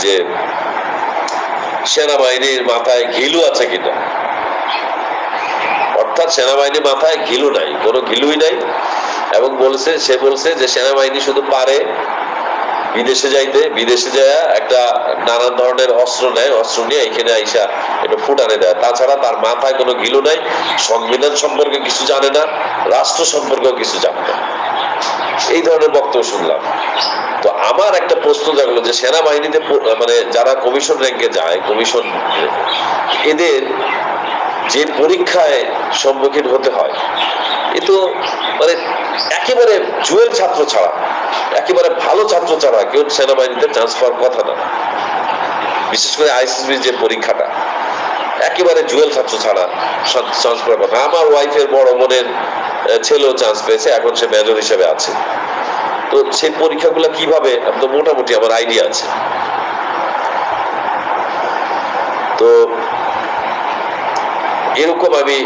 যে সেনাবাহিনীর মাথায় ঘিলু আছে কিনা। অর্থাৎ সেনাবাহিনীর মাথায় ঘিলু নাই, কোনো ঘিলুই নাই। এবং সে বলছে যে সেনাবাহিনী শুধু পারে বিদেশে যাইতে, বিদেশে যায় একটা নানান ধরনের অস্ত্র নেয়, অস্ত্র নিয়ে এখানে আইসা এটা ফুটানে দেয়। তাছাড়া তার মাথায় কোনো ঘিলু নাই, সংবিধান সম্পর্কে কিছু জানে না, রাষ্ট্র সম্পর্কেও কিছু জানে না। এই ধরনের বক্তব্য শুনলাম। তো আমার একটা প্রশ্ন জাগলো যে সেনাবাহিনীতে মানে যারা কমিশন র্যাঙ্কে যায়, কমিশন, এদের যে পরীক্ষায় সম্মুখীন হতে হয়, এ তো মানে একেবারে জুয়েল ছাত্র ছাড়া, একেবারে ভালো ছাত্র ছাড়া কেউ সেনাবাহিনীতে চান্স পাওয়ার কথা না। বিশেষ করে আইসিসির যে পরীক্ষাটা, একেবারে জুয়েল ছাত্র ছাড়া চান্স পাওয়ার কথা। আমার ওয়াইফের বড় বোনের ছেলেও চান্স পেয়েছে, এখন সে মেজর হিসেবে আছে। তো সেই পরীক্ষাগুলো কিভাবে, তো মোটামুটি আমার আইডিয়া আছে। তো এরকম আমি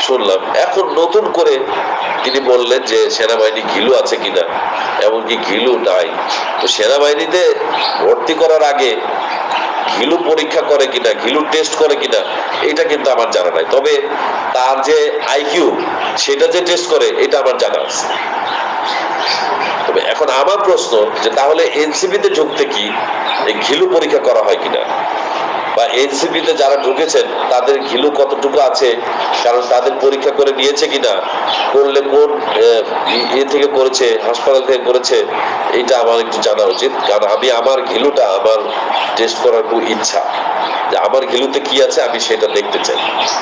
শুনলাম। এখন নতুন করে তিনি বললেন যে সেনাবাহিনী ঘিলু আছে কিনা, এমনকি ঘিলু নাই। তো সেনাবাহিনীতে ভর্তি করার আগে ঘিলু পরীক্ষা করে কিনা, ঘিলু টেস্ট করে কিনা, এটা কিন্তু আমার জানা নাই। তবে তার যে আইকিউ, সেটা যে টেস্ট করে, এটা আমার জানা আছে। তবে এখন আমার প্রশ্ন যে তাহলে এনসিপিতে ঢুকতে কি এই ঘিলু পরীক্ষা করা হয় কিনা, বা এনসিপিতে যারা ঢুকেছেন তাদের ঘিলু কতটুকু আছে, কারণ তাদের পরীক্ষা করে নিয়েছে কিনা, করলে কোন থেকে করেছে, হাসপাতাল থেকে করেছে, এইটা আমার একটু জানা উচিত। কারণ আমি আমার ঘিলুটা আমার টেস্ট করার খুব ইচ্ছা, যে আমার ঘিলুতে কি আছে আমি সেটা দেখতে চাই।